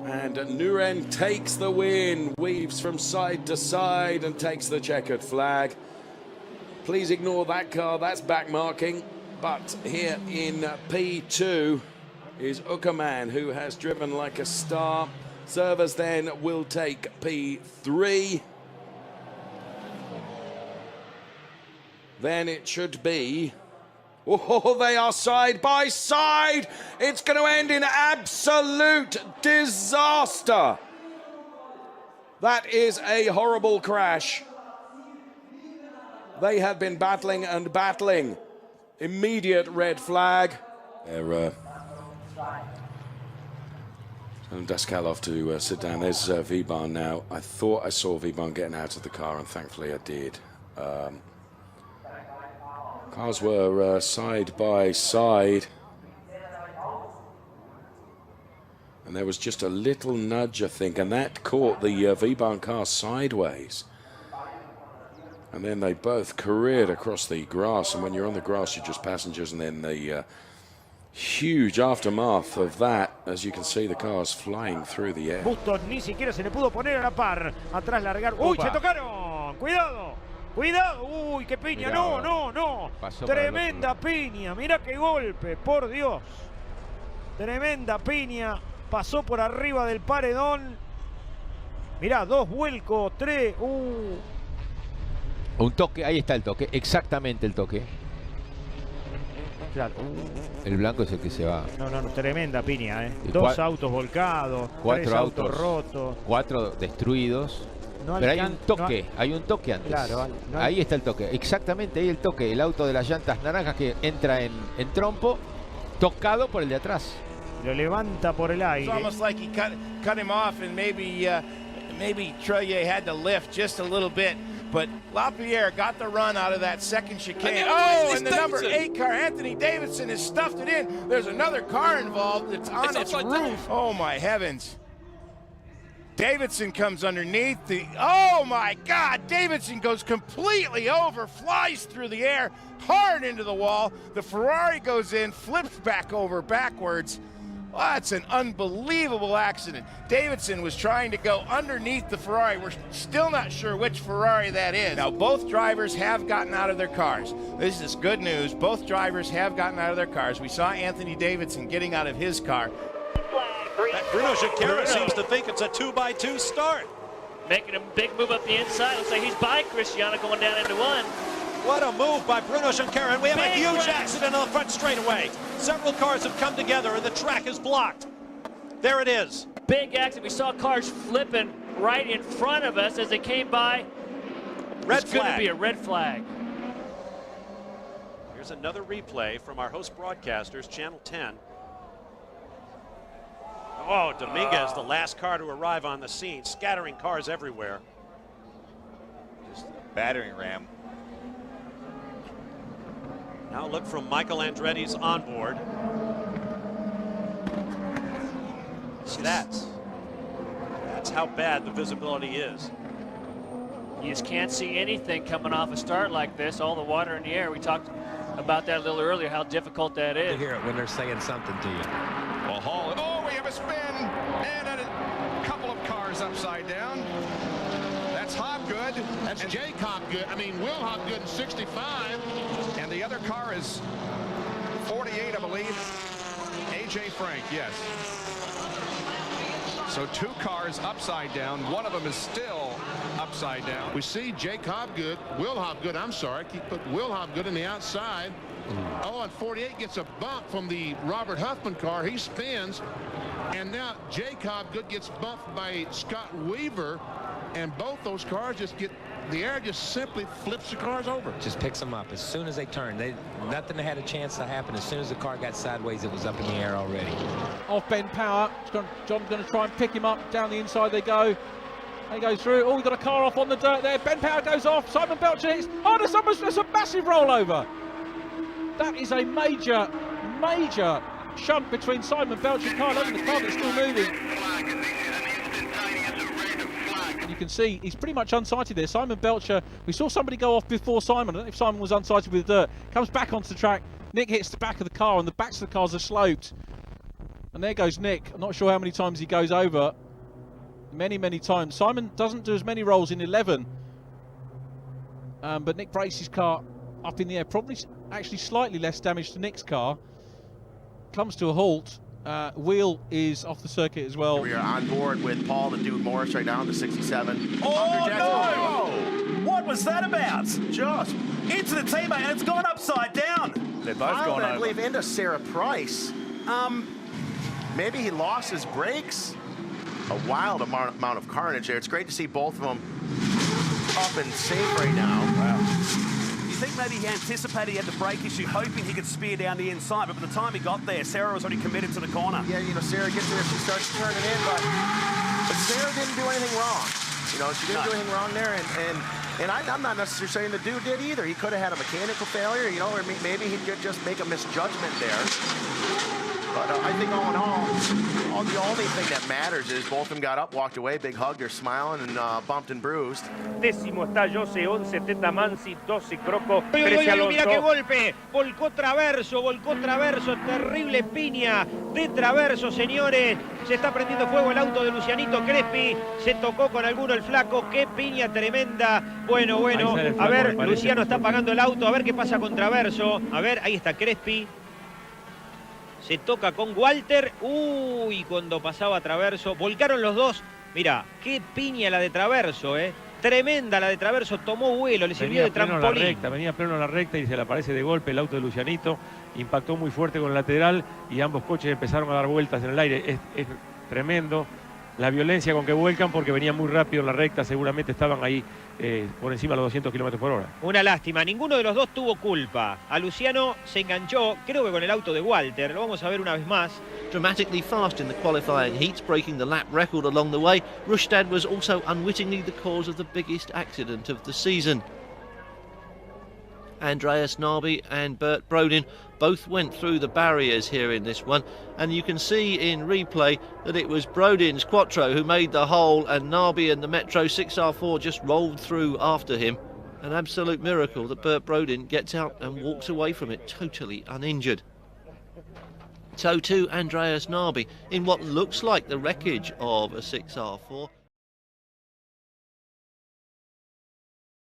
And Nuren takes the win, weaves from side to side and takes the checkered flag. Please ignore that car, that's back marking. But here in P2 is Uckerman, who has driven like a star. Servers then will take P3. Then it should be... Oh, they are side by side. It's going to end in absolute disaster. That is a horrible crash. They have been battling and battling. Immediate red flag. They're telling Daskalov to sit down. There's Viban now. I thought I saw Viban getting out of the car, and thankfully I did. Cars were side by side. And there was just a little nudge, I think, and that caught the Viban car sideways. And then they both careered across the grass, and when you're on the grass, you're just passengers, and then the huge aftermath of that, as you can see, the cars flying through the air. Bustos ni siquiera se le pudo poner a la par. Atrás largar. ¡Uy, se tocaron! ¡Cuidado! ¡Cuidado! ¡Uy, qué piña! ¡No, no, no! Tremenda piña. Mira qué golpe, por Dios. Tremenda piña. Pasó por arriba del paredón. Mirá, 2 vuelcos, 3. Un toque, ahí está el toque, exactamente el toque. Claro. El blanco es el que se va. No, tremenda piña, ¿eh? 2 autos volcados, 3 autos rotos. 4 destruidos. No pero hay un toque, hay un toque antes. Claro, ahí está el toque, exactamente ahí el toque. El auto de las llantas naranjas que entra en trompo, tocado por el de atrás. Lo levanta por el aire. It's almost like he cut him off, and maybe Trellier had to lift just a little bit. But LaPierre got the run out of that second chicane. Oh, and the number 8 car, Anthony Davidson, has stuffed it in. There's another car involved that's on its roof. Oh, my heavens. Davidson comes underneath the... Oh, my God. Davidson goes completely over, flies through the air, hard into the wall. The Ferrari goes in, flips back over backwards. Oh, that's an unbelievable accident. Davidson was trying to go underneath the Ferrari. We're still not sure which Ferrari that is. Now, both drivers have gotten out of their cars. This is good news. Both drivers have gotten out of their cars. We saw Anthony Davidson getting out of his car. Bruno Junqueira seems to think it's a 2x2 start. Making a big move up the inside. Looks like he's by Cristiano going down into 1. What a move by Bruno Junqueira, and we have a huge accident on the front straightaway. Several cars have come together, and the track is blocked. There it is. Big accident. We saw cars flipping right in front of us as they came by. Red it's flag. going to be a red flag. Here's another replay from our host broadcasters, Channel 10. Oh, Dominguez, the last car to arrive on the scene, scattering cars everywhere. Just a battering ram. Now look from Michael Andretti's onboard. That's how bad the visibility is. You just can't see anything coming off a start like this. All the water in the air. We talked about that a little earlier, how difficult that is. You hear it when they're saying something to you. Well, Hall, oh, we have a spin, and a couple of cars upside down. That's Hobgood. That's Jake Hobgood. I mean, Will Hobgood in 65. And the other car is 48, I believe. A.J. Frank, yes. So 2 cars upside down. One of them is still upside down. We see Jake Hobgood, Will Hobgood, I'm sorry, keep putting Will Hobgood on the outside. Oh, and 48 gets a bump from the Robert Huffman car. He spins. And now Jake Hobgood gets bumped by Scott Weaver. And both those cars just get, the air just simply flips the cars over. Just picks them up as soon as they turn. Nothing had a chance to happen. As soon as the car got sideways, it was up in the air already. Off Ben Power. John's going to try and pick him up. Down the inside they go. They go through. Oh, we've got a car off on the dirt there. Ben Power goes off. Simon Belcher hits. Oh, there's a massive rollover. That is a major shunt between Simon Belcher's car and the car that's still moving. And you can see he's pretty much unsighted there. Simon Belcher, we saw somebody go off before Simon. I don't know if Simon was unsighted with dirt. Comes back onto the track. Nick hits the back of the car, and the backs of the cars are sloped. And there goes Nick. I'm not sure how many times he goes over. Many, many times. Simon doesn't do as many rolls in 11. But Nick breaks his car up in the air. Probably actually slightly less damage to Nick's car. Comes to a halt. Wheel is off the circuit as well. We are on board with Paul to do Morris right now in the 67. Oh, no! What was that about? Just into the teammate, and it's gone upside down. They're both gone over. I believe into Sarah Price. Maybe he lost his brakes. A wild amount of carnage there. It's great to see both of them up and safe right now. Wow. You think maybe he anticipated he had the brake issue, hoping he could spear down the inside, but by the time he got there, Sarah was already committed to the corner. Yeah, you know, Sarah gets there, she starts turning in, but Sarah didn't do anything wrong. You know, she didn't do anything wrong there, and I'm not necessarily saying the dude did either. He could have had a mechanical failure, you know, or maybe he could just make a misjudgment there. But I think all in all, the only thing that matters is both of them got up, walked away, big hug, they're smiling and bumped and bruised. Décimo está Jose, 11 Teta Mansi, 12 Croco, Uy, 13 Alonso. mira qué golpe, volcó traverso, terrible piña de traverso, señores. Se está prendiendo fuego el auto de Lucianito Crespi, se tocó con alguno el flaco, qué piña tremenda. Bueno, a ver, Luciano está apagando el auto, a ver qué pasa con traverso. A ver, ahí está Crespi. Se toca con Walter. Uy, cuando pasaba Traverso. Volcaron los dos. Mira, qué piña la de Traverso, Tremenda la de Traverso. Tomó vuelo, le sirvió de trampolín. Venía pleno a la recta y se le aparece de golpe el auto de Lucianito. Impactó muy fuerte con el lateral y ambos coches empezaron a dar vueltas en el aire. Es tremendo la violencia con que vuelcan porque venían muy rápido en la recta. Seguramente estaban ahí por encima de los 200 km por hora. Una lástima, ninguno de los dos tuvo culpa. A Luciano se enganchó, creo que con el auto de Walter. Lo vamos a ver una vez más. Dramatically fast in the qualifying heats, breaking the lap record along the way. Rustad was also unwittingly the cause of the biggest accident of the season. Andreas Narby and Bert Brodin both went through the barriers here in this one, and you can see in replay that it was Brodin's Quattro who made the hole, and Narby and the Metro 6R4 just rolled through after him. An absolute miracle that Bert Brodin gets out and walks away from it totally uninjured. So too Andreas Narby in what looks like the wreckage of a 6R4.